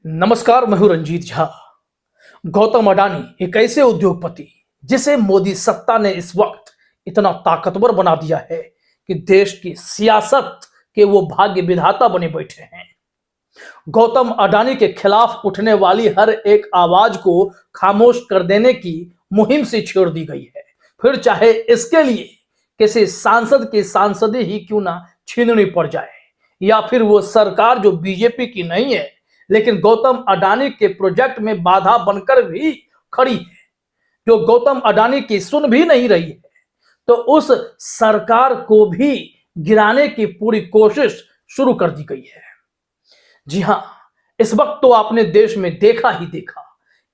नमस्कार, मैं हूं रंजीत झा। गौतम अडानी एक ऐसे उद्योगपति जिसे मोदी सत्ता ने इस वक्त इतना ताकतवर बना दिया है कि देश की सियासत के वो भाग्य विधाता बने बैठे हैं। गौतम अडानी के खिलाफ उठने वाली हर एक आवाज को खामोश कर देने की मुहिम से छेड़ दी गई है, फिर चाहे इसके लिए किसी सांसद की सांसदी ही क्यों ना छीननी पड़ जाए, या फिर वो सरकार जो बीजेपी की नहीं है लेकिन गौतम अडानी के प्रोजेक्ट में बाधा बनकर भी खड़ी है, जो गौतम अडानी की सुन भी नहीं रही है, तो उस सरकार को भी गिराने की पूरी कोशिश शुरू कर दी गई है। जी हां, इस वक्त तो आपने देश में देखा ही देखा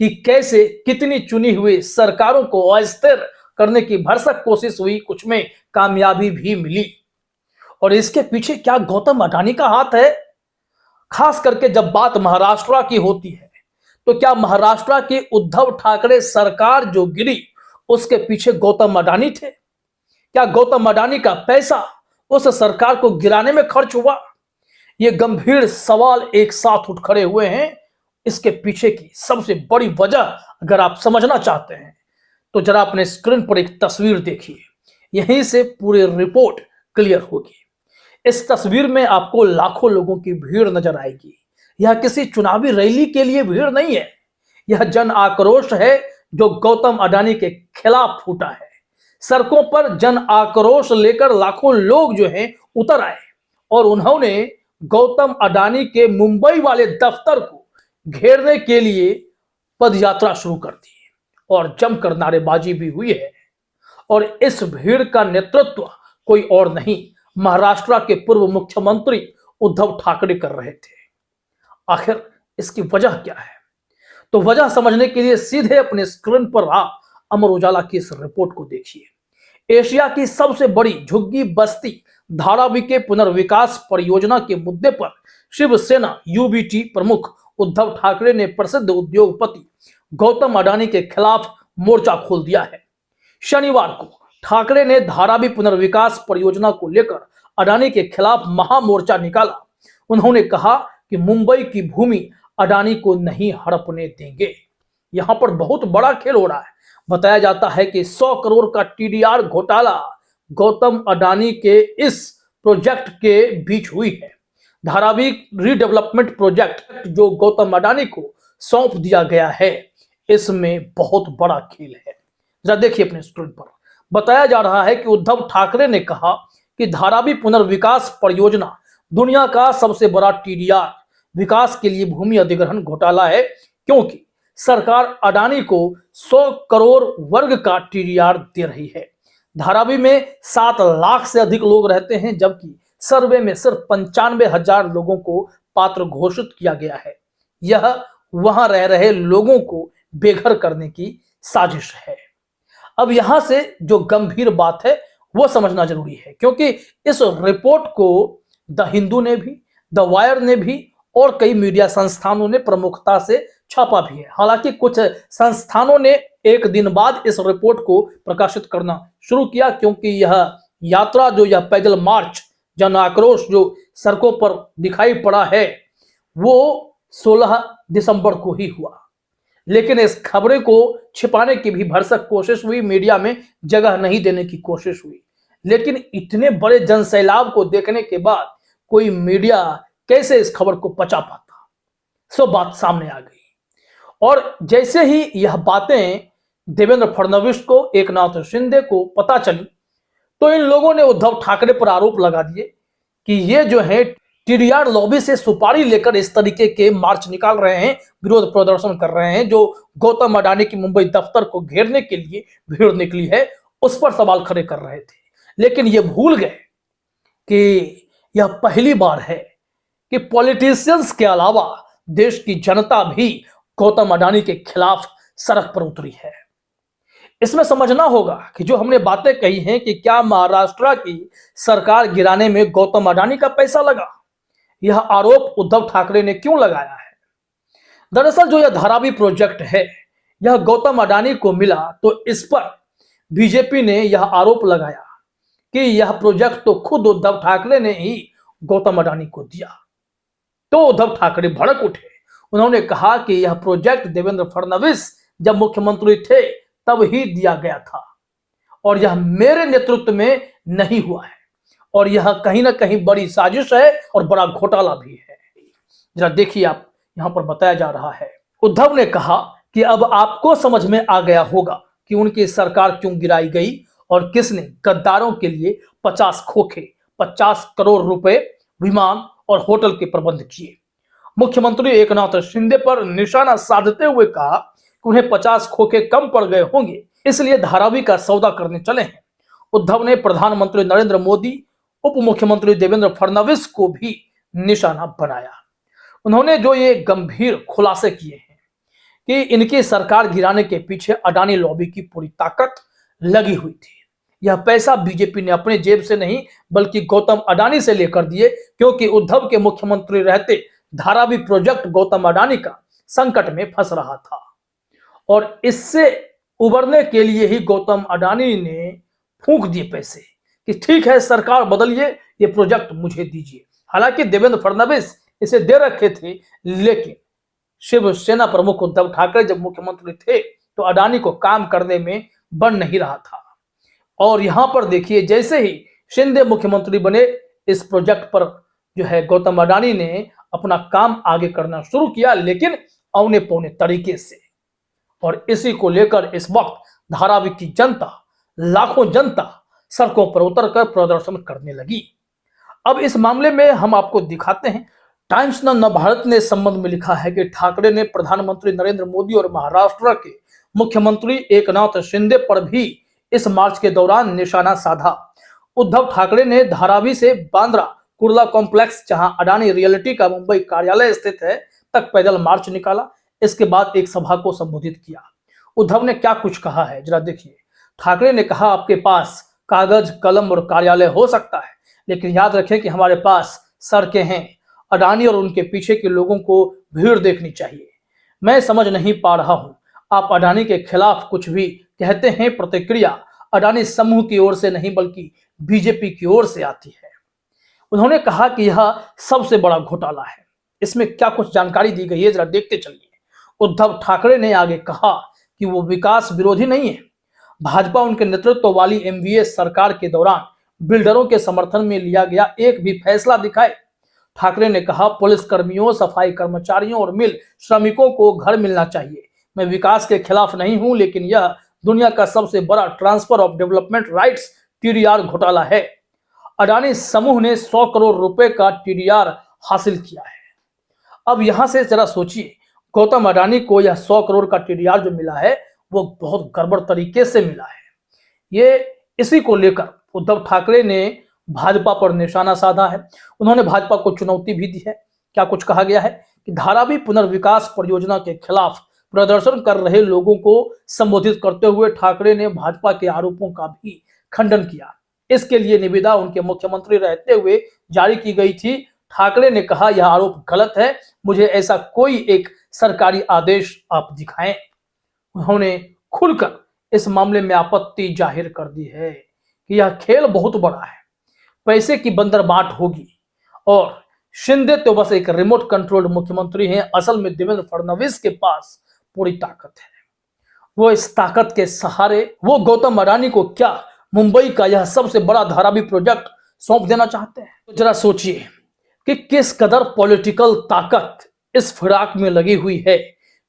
कि कैसे कितनी चुनी हुई सरकारों को अस्थिर करने की भरसक कोशिश हुई, कुछ में कामयाबी भी मिली। और इसके पीछे क्या गौतम अडानी का हाथ है? खास करके जब बात महाराष्ट्र की होती है, तो क्या महाराष्ट्र की उद्धव ठाकरे सरकार जो गिरी उसके पीछे गौतम अडानी थे? क्या गौतम अडानी का पैसा उस सरकार को गिराने में खर्च हुआ? ये गंभीर सवाल एक साथ उठ खड़े हुए हैं। इसके पीछे की सबसे बड़ी वजह अगर आप समझना चाहते हैं तो जरा अपने स्क्रीन पर एक तस्वीर देखिए, यहीं से पूरी रिपोर्ट क्लियर होगी। इस तस्वीर में आपको लाखों लोगों की भीड़ नजर आएगी। यह किसी चुनावी रैली के लिए भीड़ नहीं है, यह जन आक्रोश है जो गौतम अडानी के खिलाफ फूटा है। सड़कों पर जन आक्रोश लेकर लाखों लोग जो हैं उतर आए और उन्होंने गौतम अडानी के मुंबई वाले दफ्तर को घेरने के लिए पदयात्रा शुरू कर दी और जमकर नारेबाजी भी हुई है। और इस भीड़ का नेतृत्व कोई और नहीं, महाराष्ट्र के पूर्व मुख्यमंत्री उद्धव ठाकरे कर रहे थे। आखिर इसकी वजह क्या है? तो वजह समझने के लिए सीधे अपने स्क्रीन पर आप अमर उजाला की इस रिपोर्ट को देखिए। एशिया की सबसे बड़ी झुग्गी बस्ती धारावी के पुनर्विकास परियोजना के मुद्दे पर शिवसेना यूबीटी प्रमुख उद्धव ठाकरे ने प्रसिद्ध उद्योगपति गौतम अडानी के खिलाफ मोर्चा खोल दिया है। शनिवार को ठाकरे ने धारावी पुनर्विकास परियोजना को लेकर अडानी के खिलाफ महामोर्चा निकाला। उन्होंने कहा कि मुंबई की भूमि अडानी को नहीं हड़पने देंगे। यहां पर बहुत बड़ा खेल हो रहा है। बताया जाता है कि 100 करोड़ का टीडीआर घोटाला गौतम अडानी के इस प्रोजेक्ट के बीच हुई है। धारावी रीडेवलपमेंट प्रोजेक्ट जो गौतम अडानी को सौंप दिया गया है, इसमें बहुत बड़ा खेल है। जरा देखिए अपने स्क्रीन पर। बताया जा रहा है कि उद्धव ठाकरे ने कहा कि धारावी पुनर्विकास परियोजना दुनिया का सबसे बड़ा टीडीआर विकास के लिए भूमि अधिग्रहण घोटाला है, क्योंकि सरकार अडानी को 100 करोड़ वर्ग का टीडीआर दे रही है। धारावी में 7 लाख से अधिक लोग रहते हैं, जबकि सर्वे में सिर्फ 95,000 लोगों को पात्र घोषित किया गया है। यह वहां रह रहे लोगों को बेघर करने की साजिश है। अब यहां से जो गंभीर बात है वो समझना जरूरी है, क्योंकि इस रिपोर्ट को द हिंदू ने भी, द वायर ने भी और कई मीडिया संस्थानों ने प्रमुखता से छापा भी है। हालांकि कुछ संस्थानों ने एक दिन बाद इस रिपोर्ट को प्रकाशित करना शुरू किया, क्योंकि यह यात्रा जो यह पैदल मार्च जन आक्रोश जो सड़कों पर दिखाई पड़ा है वो 16 दिसंबर को ही हुआ। लेकिन इस खबरें को छिपाने की भी भरसक कोशिश हुई, मीडिया में जगह नहीं देने की कोशिश हुई। लेकिन इतने बड़े जनसैलाब को देखने के बाद कोई मीडिया कैसे इस खबर को पचा पाता? सो बात सामने आ गई। और जैसे ही यह बातें देवेंद्र फडणवीस को, एकनाथ शिंदे को पता चली, तो इन लोगों ने उद्धव ठाकरे पर आरोप लगा दिए कि ये जो है टीडीआर लॉबी से सुपारी लेकर इस तरीके के मार्च निकाल रहे हैं, विरोध प्रदर्शन कर रहे हैं। जो गौतम अडानी की मुंबई दफ्तर को घेरने के लिए भीड़ निकली है उस पर सवाल खड़े कर रहे थे। लेकिन ये भूल गए कि यह पहली बार है कि पॉलिटिशियंस के अलावा देश की जनता भी गौतम अडानी के खिलाफ सड़क पर उतरी है। इसमें समझना होगा कि जो हमने बातें कही हैं कि क्या महाराष्ट्र की सरकार गिराने में गौतम अडानी का पैसा लगा, यह आरोप उद्धव ठाकरे ने क्यों लगाया है? दरअसल जो यह धारावी प्रोजेक्ट है यह गौतम अडानी को मिला, तो इस पर बीजेपी ने यह आरोप लगाया कि यह प्रोजेक्ट तो खुद उद्धव ठाकरे ने ही गौतम अडानी को दिया। तो उद्धव ठाकरे भड़क उठे। उन्होंने कहा कि यह प्रोजेक्ट देवेंद्र फडणवीस जब मुख्यमंत्री थे तब ही दिया गया था और यह मेरे नेतृत्व में नहीं हुआ है और यह कहीं ना कहीं बड़ी साजिश है और बड़ा घोटाला भी है। जरा देखिए, आप यहां पर बताया जा रहा है, उद्धव ने कहा कि अब आपको समझ में आ गया होगा कि उनकी सरकार क्यों गिराई गई और किसने गद्दारों के लिए 50 खोखे 50 करोड़ रुपए विमान और होटल के प्रबंध किए। मुख्यमंत्री एकनाथ शिंदे पर निशाना साधते हुए कहा कि उन्हें 50 खोखे कम पड़ गए होंगे, इसलिए धारावी का सौदा करने चले हैं। उद्धव ने प्रधानमंत्री नरेंद्र मोदी, उप मुख्यमंत्री देवेंद्र फडणवीस को भी निशाना बनाया। उन्होंने जो ये गंभीर खुलासे किए हैं कि इनकी सरकार गिराने के पीछे अडानी लॉबी की पूरी ताकत लगी हुई थी। यह पैसा बीजेपी ने अपने जेब से नहीं बल्कि गौतम अडानी से लेकर दिए, क्योंकि उद्धव के मुख्यमंत्री रहते धारावी प्रोजेक्ट गौतम अडानी का संकट में फंस रहा था और इससे उबरने के लिए ही गौतम अडानी ने फूंक दिए पैसे कि ठीक है सरकार बदलिए, ये प्रोजेक्ट मुझे दीजिए। हालांकि देवेंद्र फडणवीस इसे दे रखे थे, लेकिन शिवसेना प्रमुख उद्धव ठाकरे जब मुख्यमंत्री थे तो अडानी को काम करने में बन नहीं रहा था। और यहां पर देखिए, जैसे ही शिंदे मुख्यमंत्री बने, इस प्रोजेक्ट पर जो है गौतम अडानी ने अपना काम आगे करना शुरू किया, लेकिन औने पौने तरीके से। और इसी को लेकर इस वक्त धारावी की जनता, लाखों जनता सड़कों पर उतरकर प्रदर्शन करने लगी। अब इस मामले में हम आपको दिखाते हैं, टाइम्स नवभारत ने इस संबंध में लिखा है कि ठाकरे ने प्रधानमंत्री नरेंद्र मोदी और महाराष्ट्र के मुख्यमंत्री एकनाथ शिंदे पर भी इस मार्च के दौरान निशाना साधा। उद्धव ठाकरे ने धारावी से बांद्रा कुर्ला कॉम्प्लेक्स, जहां अडानी रियल्टी का मुंबई कार्यालय स्थित है, तक पैदल मार्च निकाला। इसके बाद एक सभा को संबोधित किया। उद्धव ने क्या कुछ कहा है जरा देखिए। ठाकरे ने कहा, आपके पास कागज कलम और कार्यालय हो सकता है, लेकिन याद रखें कि हमारे पास सड़कें हैं। अडानी और उनके पीछे के लोगों को भीड़ देखनी चाहिए। मैं समझ नहीं पा रहा हूं, आप अडानी के खिलाफ कुछ भी कहते हैं, प्रतिक्रिया अडानी समूह की ओर से नहीं बल्कि बीजेपी की ओर से आती है। उन्होंने कहा कि यह सबसे बड़ा घोटाला है। इसमें क्या कुछ जानकारी दी गई है जरा देखते चलिए। उद्धव ठाकरे ने आगे कहा कि वो विकास विरोधी नहीं है। भाजपा उनके नेतृत्व वाली एमवीए सरकार के दौरान बिल्डरों के समर्थन में लिया गया एक भी फैसला दिखाए। ठाकरे ने कहा, पुलिस कर्मियों, सफाई कर्मचारियों और मिल श्रमिकों को घर मिलना चाहिए। मैं विकास के खिलाफ नहीं हूं, लेकिन यह दुनिया का सबसे बड़ा transfer of development rights TDR घोटाला है। अडानी समूह ने 100 करोड़ रुपए का टीडीआर हासिल किया है। अब यहां से जरा सोचिए, गौतम अडानी को यह 100 करोड़ का टीडीआर जो मिला है वो बहुत गड़बड़ तरीके से मिला है। ये इसी को लेकर उद्धव ठाकरे ने भाजपा पर निशाना साधा है। उन्होंने भाजपा को चुनौती भी दी है। क्या कुछ कहा गया है कि धारावी पुनर्विकास परियोजना के खिलाफ प्रदर्शन कर रहे लोगों को संबोधित करते हुए ठाकरे ने भाजपा के आरोपों का भी खंडन किया। इसके लिए निविदा उनके मुख्यमंत्री रहते हुए जारी की गई थी। ठाकरे ने कहा, यह आरोप गलत है, मुझे ऐसा कोई एक सरकारी आदेश आप दिखाएं। उन्होंने खुलकर इस मामले में आपत्ति जाहिर कर दी है कि यह खेल बहुत बड़ा है, पैसे की बंदरबाट होगी और शिंदे तो बस एक रिमोट कंट्रोल्ड मुख्यमंत्री हैं। असल में देवेंद्र फडणवीस के पास पूरी ताकत है। वो इस ताकत के सहारे वो गौतम अडानी को क्या मुंबई का यह सबसे बड़ा धारावी प्रोजेक्ट सौंप देना चाहते हैं। तो जरा सोचिए कि किस कदर पॉलिटिकल ताकत इस फिराक में लगी हुई है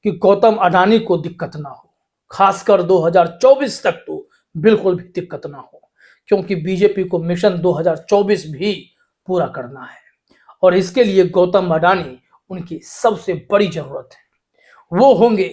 कि गौतम अडानी को दिक्कत ना हो, खासकर 2024 तक तो बिल्कुल भी दिक्कत ना हो, क्योंकि बीजेपी को मिशन 2024 भी पूरा करना है और इसके लिए गौतम अडानी उनकी सबसे बड़ी जरूरत है। वो होंगे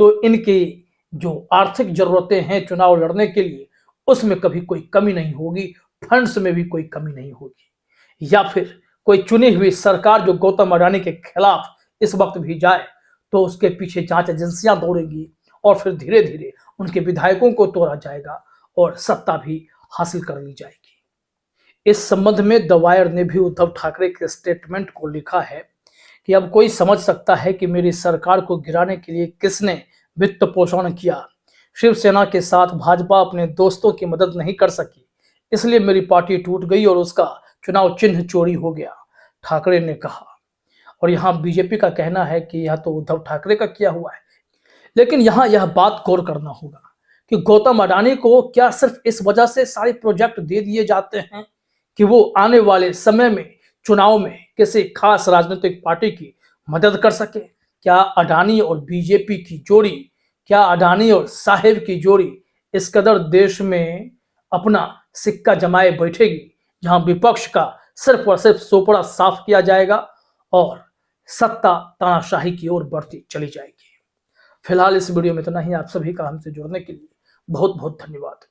तो इनकी जो आर्थिक जरूरतें हैं चुनाव लड़ने के लिए, उसमें कभी कोई कमी नहीं होगी, फंड्स में भी कोई कमी नहीं होगी। या फिर कोई चुनी हुई सरकार जो गौतम अडानी के खिलाफ इस वक्त भी जाए तो उसके पीछे जांच एजेंसियां दौड़ेंगी और फिर धीरे धीरे उनके विधायकों को तोड़ा जाएगा और सत्ता भी हासिल कर ली जाएगी। इस संबंध में द वायर ने भी उद्धव ठाकरे के स्टेटमेंट को लिखा है कि अब कोई समझ सकता है कि मेरी सरकार को गिराने के लिए किसने वित्त पोषण किया। शिवसेना के साथ भाजपा अपने दोस्तों की मदद नहीं कर सकी, इसलिए मेरी पार्टी टूट गई और उसका चुनाव चिन्ह चोरी हो गया, ठाकरे ने कहा। और यहाँ बीजेपी का कहना है कि यह तो उद्धव ठाकरे का किया हुआ है। लेकिन यहाँ यह बात गौर करना होगा कि गौतम अडानी को क्या सिर्फ इस वजह से सारे प्रोजेक्ट दे दिए जाते हैं कि वो आने वाले समय में चुनाव में किसी खास राजनीतिक पार्टी की मदद कर सके? क्या अडानी और बीजेपी की जोड़ी, क्या अडानी और साहेब की जोड़ी इस कदर देश में अपना सिक्का जमाए बैठेगी, जहां विपक्ष का सिर्फ और सिर्फ सोपड़ा साफ किया जाएगा और सत्ता तानाशाही की ओर बढ़ती चली जाएगी? फिलहाल इस वीडियो में इतना ही। आप सभी का हमसे जुड़ने के लिए बहुत बहुत धन्यवाद।